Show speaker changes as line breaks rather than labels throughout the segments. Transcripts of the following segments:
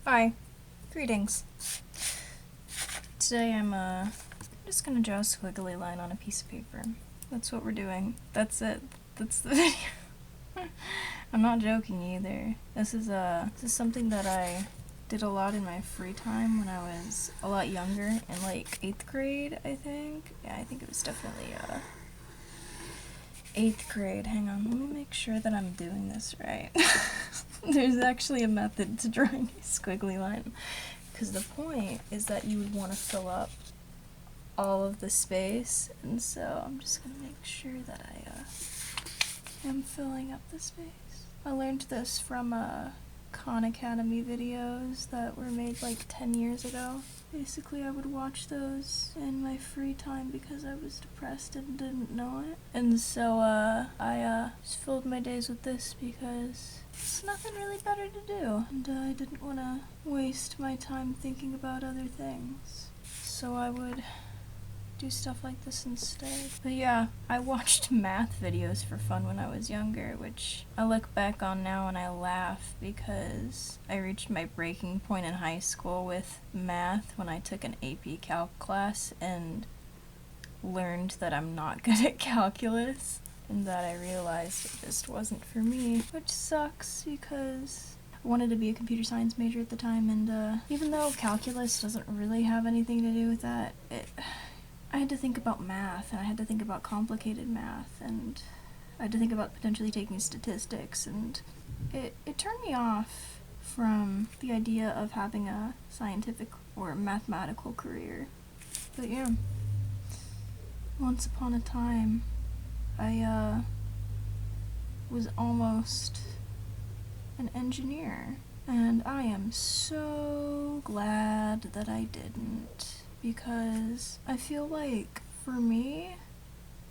Hi, greetings. Today I'm just gonna draw a squiggly line on a piece of paper. That's what we're doing. That's it. That's the video. I'm not joking either. This is something that I did a lot in my free time when I was a lot younger, in like 8th grade, I think. Yeah, I think it was definitely 8th grade. Hang on, let me make sure that I'm doing this right. There's actually a method to drawing a squiggly line, because the point is that you would want to fill up all of the space, and so I'm just going to make sure that I am filling up the space. I learned this from Khan Academy videos that were made like 10 years ago. Basically, I would watch those in my free time because I was depressed and didn't know it. And so, I just filled my days with this because there's nothing really better to do. And I didn't want to waste my time thinking about other things. So I would do stuff like this instead. But yeah, I watched math videos for fun when I was younger, which I look back on now and I laugh because I reached my breaking point in high school with math when I took an AP Calc class and learned that I'm not good at calculus and that I realized it just wasn't for me, which sucks because I wanted to be a computer science major at the time, and even though calculus doesn't really have anything to do with that, I had to think about math, and I had to think about complicated math, and I had to think about potentially taking statistics, and it turned me off from the idea of having a scientific or mathematical career. But yeah, once upon a time, I was almost an engineer, and I am so glad that I didn't. Because I feel like, for me,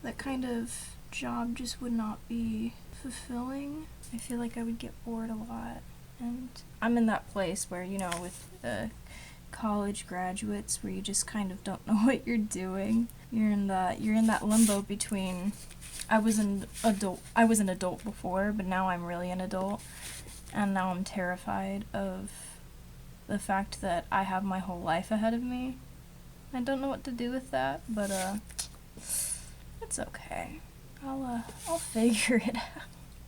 that kind of job just would not be fulfilling. I feel like I would get bored a lot. And I'm in that place where, with college graduates where you just kind of don't know what you're doing. You're in that limbo between I was an adult before, but now I'm really an adult. And now I'm terrified of the fact that I have my whole life ahead of me. I don't know what to do with that, but it's okay. I'll figure it out.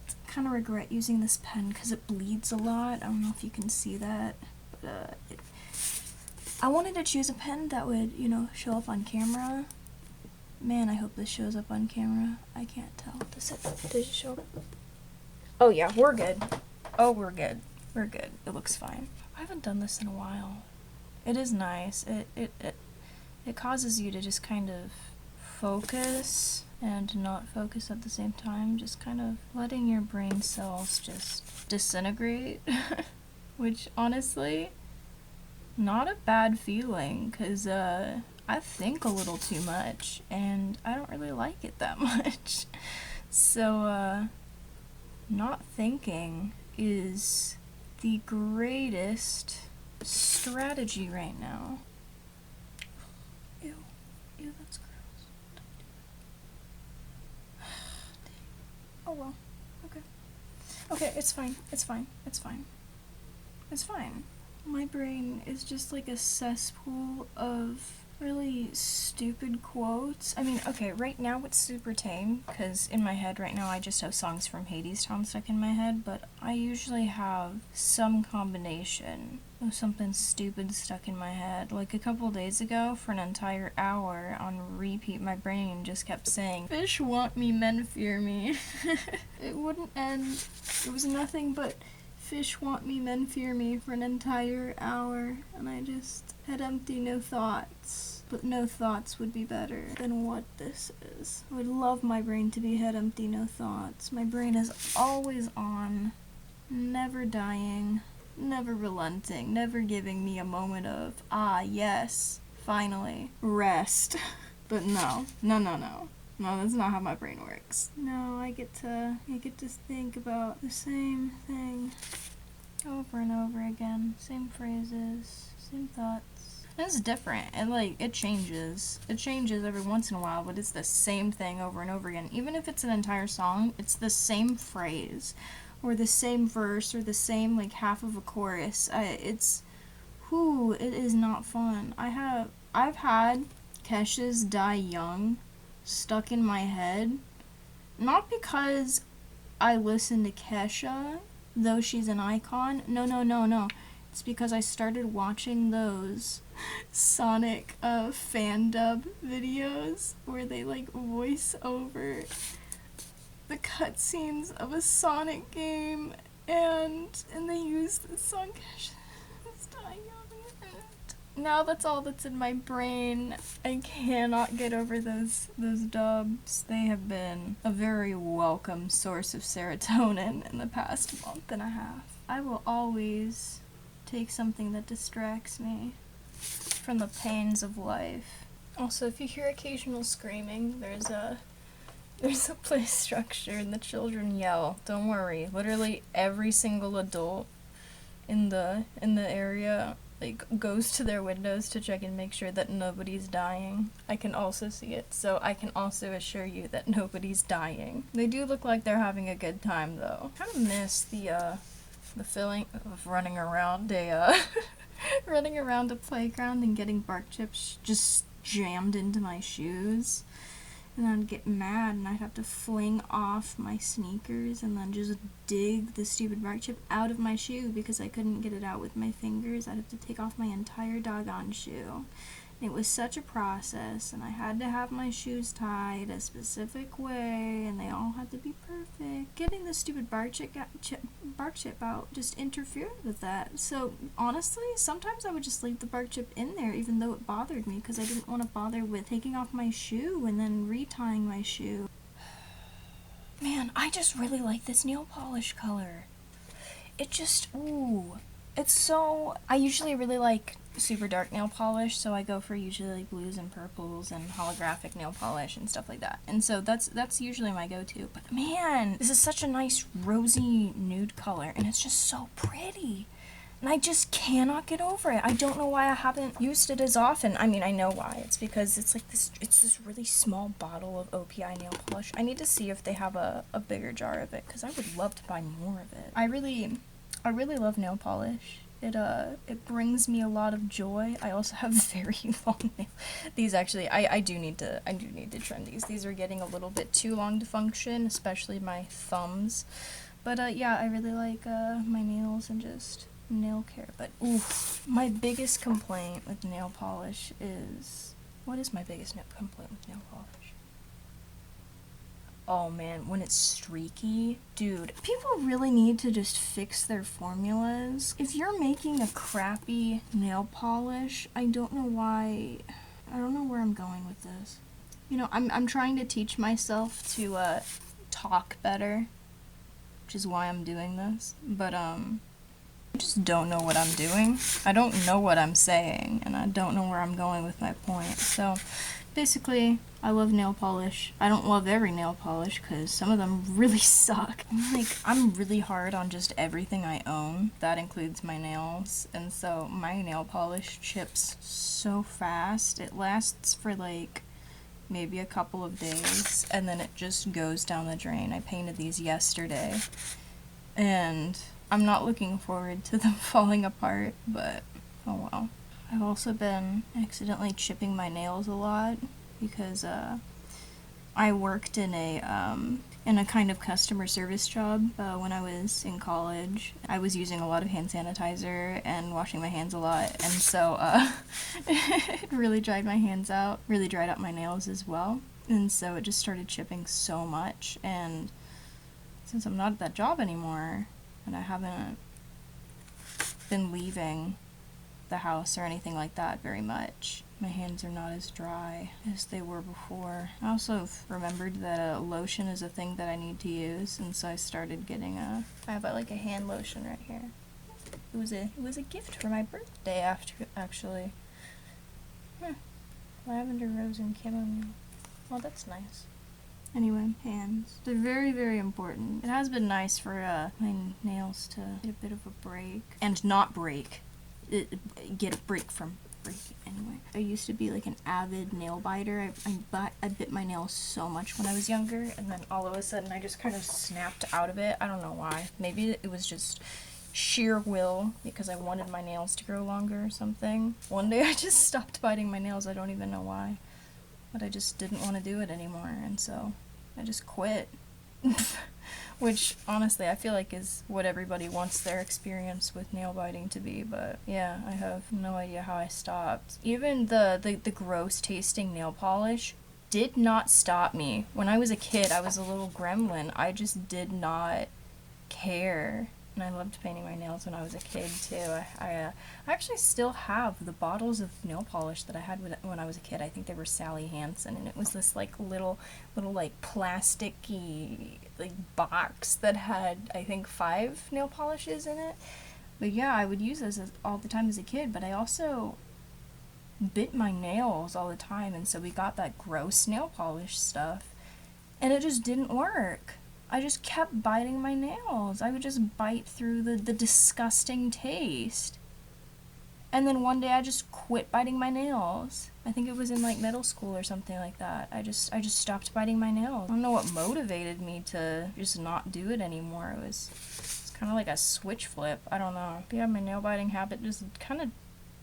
I kind of regret using this pen because it bleeds a lot. I don't know if you can see that, but I wanted to choose a pen that would, show up on camera. Man, I hope this shows up on camera. I can't tell. Does it show up? Oh yeah, we're good. Oh, we're good. We're good. It looks fine. I haven't done this in a while. It is nice. It causes you to just kind of focus and not focus at the same time, just kind of letting your brain cells just disintegrate, which honestly, not a bad feeling, because I think a little too much, and I don't really like it that much. So, not thinking is the greatest strategy right now. Ew, that's gross. Don't do that. Oh well. Okay. Okay, it's fine. It's fine. It's fine. It's fine. My brain is just like a cesspool of really stupid quotes. I mean, okay, right now it's super tame, because in my head right now I just have songs from Hadestown stuck in my head, but I usually have some combination of something stupid stuck in my head. Like a couple days ago, for an entire hour on repeat, my brain just kept saying, "Fish want me, men fear me." It wouldn't end. It was nothing but "fish want me, men fear me" for an entire hour, and I just had empty, no thoughts. But no thoughts would be better than what this is. I would love my brain to be head empty, no thoughts. My brain is always on, never dying, never relenting, never giving me a moment of, yes, finally, rest. But no, that's not how my brain works. No, I get to think about the same thing over and over again. Same phrases, same thoughts. And it's different, and it changes. It changes every once in a while, but it's the same thing over and over again. Even if it's an entire song, it's the same phrase, or the same verse, or the same half of a chorus. It's Ooh, it is not fun. I've had Kesha's Die Young stuck in my head, not because I listen to Kesha, though she's an icon. No. It's because I started watching those Sonic fan dub videos where they like voice over the cutscenes of a Sonic game, and they use the song Kesha's Die Young. Now that's all that's in my brain. I cannot get over those dubs. They have been a very welcome source of serotonin in the past month and a half. I will always take something that distracts me from the pains of life. Also, if you hear occasional screaming, there's a play structure and the children yell. Don't worry. Literally every single adult in the area like goes to their windows to check and make sure that nobody's dying. I can also see it, so I can also assure you that nobody's dying. They do look like they're having a good time though. I kind of miss the feeling of running around running around a playground and getting bark chips just jammed into my shoes. And then I'd get mad and I'd have to fling off my sneakers and then just dig the stupid bark chip out of my shoe because I couldn't get it out with my fingers. I'd have to take off my entire doggone shoe. And it was such a process, and I had to have my shoes tied a specific way, and they all had to be perfect. Getting the stupid bark chip out just interfered with that. So honestly, sometimes I would just leave the bark chip in there even though it bothered me because I didn't want to bother with taking off my shoe and then retying my shoe. Man, I just really like this nail polish color. It just, ooh. It's so, I usually really like super dark nail polish, so I go for usually like blues and purples and holographic nail polish and stuff like that. And so that's usually my go-to. But man, this is such a nice rosy nude color, and it's just so pretty. And I just cannot get over it. I don't know why I haven't used it as often. I mean, I know why. It's because it's like this really small bottle of OPI nail polish. I need to see if they have a bigger jar of it, because I would love to buy more of it. I really love nail polish. It brings me a lot of joy. I also have very long nails. These actually, I do need to trim these. These are getting a little bit too long to function, especially my thumbs. But yeah, I really like my nails and just nail care. But oof, my biggest complaint with nail polish is, what is my biggest complaint with nail polish? Oh man, when it's streaky, dude, people really need to just fix their formulas. If you're making a crappy nail polish, I don't know why, I don't know where I'm going with this. You know, I'm trying to teach myself to talk better, which is why I'm doing this, but I just don't know what I'm doing. I don't know what I'm saying, and I don't know where I'm going with my point. So basically, I love nail polish. I don't love every nail polish because some of them really suck. I'm really hard on just everything I own. That includes my nails. And so my nail polish chips so fast. It lasts for like maybe a couple of days and then it just goes down the drain. I painted these yesterday and I'm not looking forward to them falling apart, but oh well. I've also been accidentally chipping my nails a lot because I worked in a kind of customer service job when I was in college. I was using a lot of hand sanitizer and washing my hands a lot, and so it really dried my hands out, really dried out my nails as well, and so it just started chipping so much. And since I'm not at that job anymore and I haven't been leaving the house or anything like that very much, my hands are not as dry as they were before. I also remembered that lotion is a thing that I need to use, and so I started getting I have like a hand lotion right here. It was a gift for my birthday actually. Lavender, rose, and chamomile. Well, that's nice. Anyway, hands. They're very, very important. It has been nice for my nails to get a bit of a break and not break. Get a break from breaking anyway. I used to be like an avid nail biter. I bit my nails so much when I was younger, and then all of a sudden I just kind of snapped out of it. I don't know why. Maybe it was just sheer will, because I wanted my nails to grow longer or something, one day I just stopped biting my nails. I don't even know why, but I just didn't want to do it anymore, and so I just quit. Which, honestly, I feel like is what everybody wants their experience with nail biting to be, but yeah, I have no idea how I stopped. Even the gross tasting nail polish did not stop me. When I was a kid, I was a little gremlin. I just did not care. And I loved painting my nails when I was a kid, too. I actually still have the bottles of nail polish that I had when I was a kid. I think they were Sally Hansen, and it was this, like, little like, plasticky, like, box that had, I think, 5 nail polishes in it. But yeah, I would use this all the time as a kid, but I also bit my nails all the time, and so we got that gross nail polish stuff, and it just didn't work. I just kept biting my nails. I would just bite through the disgusting taste. And then one day I just quit biting my nails. I think it was in like middle school or something like that. I just stopped biting my nails. I don't know what motivated me to just not do it anymore. It's kind of like a switch flip. I don't know. But yeah, my nail biting habit just kind of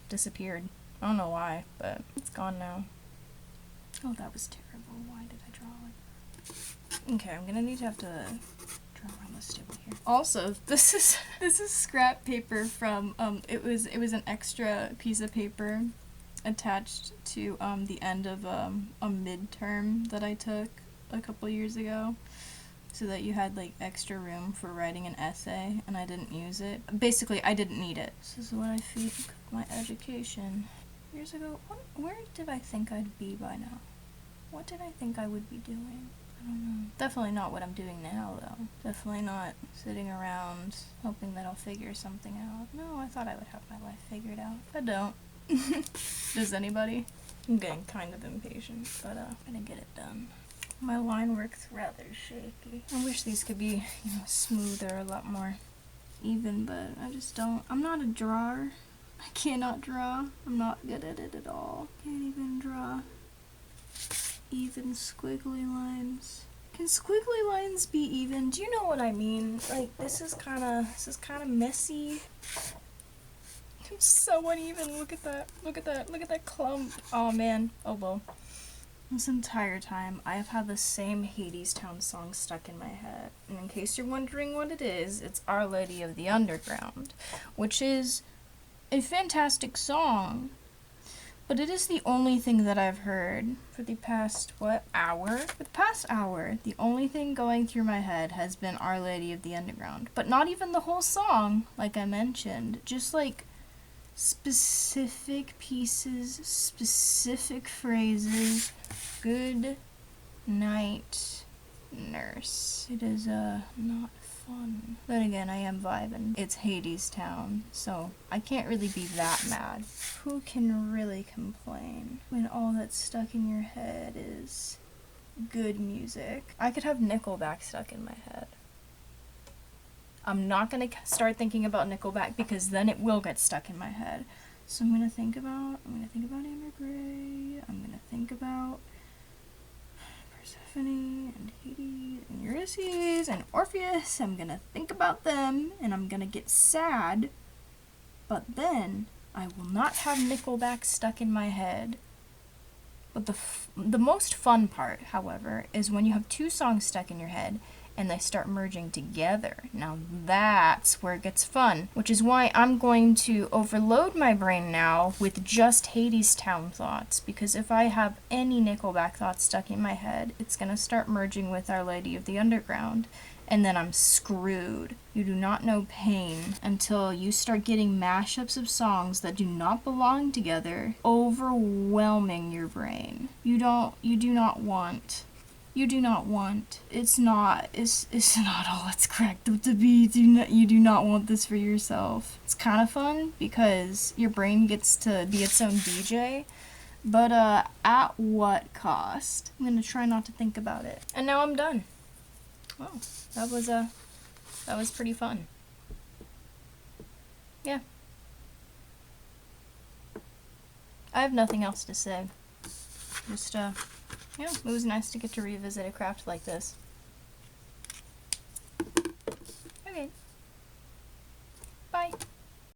disappeared. I don't know why, but it's gone now. Oh, that was terrible. Why did I draw like that? Okay, I'm gonna have to draw around this table here. Also, this is scrap paper from it was an extra piece of paper attached to the end of a midterm that I took a couple years ago, so that you had like extra room for writing an essay, and I didn't use it. Basically, I didn't need it. This is what I think of my education. Years ago, where did I think I'd be by now? What did I think I would be doing? I don't know. Definitely not what I'm doing now, though. Definitely not sitting around hoping that I'll figure something out. No, I thought I would have my life figured out. I don't. Does anybody? I'm getting kind of impatient, but I'm gonna get it done. My line work's rather shaky. I wish these could be, smoother, a lot more even, but I just don't. I'm not a drawer. I cannot draw. I'm not good at it at all. Can't even draw even squiggly lines. Can squiggly lines be even? Do you know what I mean? Like, this is kind of messy. It's so uneven. Look at that. Look at that. Look at that clump. Oh man. Oh well. This entire time, I have had the same Hadestown song stuck in my head. And in case you're wondering what it is, it's Our Lady of the Underground, which is a fantastic song, but it is the only thing that I've heard for the past, hour? For the past hour, the only thing going through my head has been Our Lady of the Underground. But not even the whole song, like I mentioned. Just, like, specific pieces, specific phrases. Good night, nurse. It is, not fun. But again, I am vibing. It's Hadestown, so I can't really be that mad. Who can really complain when all that's stuck in your head is good music? I could have Nickelback stuck in my head. I'm not gonna start thinking about Nickelback because then it will get stuck in my head. So I'm gonna think about Amber Gray. I'm gonna think about Persephone and Hades and Ulysses and Orpheus. I'm gonna think about them and I'm gonna get sad, but then I will not have Nickelback stuck in my head. But the most fun part, however, is when you have 2 songs stuck in your head and they start merging together. Now that's where it gets fun, which is why I'm going to overload my brain now with just Hadestown thoughts, because if I have any Nickelback thoughts stuck in my head, it's gonna start merging with Our Lady of the Underground, and then I'm screwed. You do not know pain until you start getting mashups of songs that do not belong together, overwhelming your brain. You do not want. It's not all it's cracked up to be. You do not want this for yourself. It's kind of fun because your brain gets to be its own DJ, but at what cost? I'm gonna try not to think about it. And now I'm done. Wow, that was pretty fun. Yeah. I have nothing else to say. Just, yeah, it was nice to get to revisit a craft like this.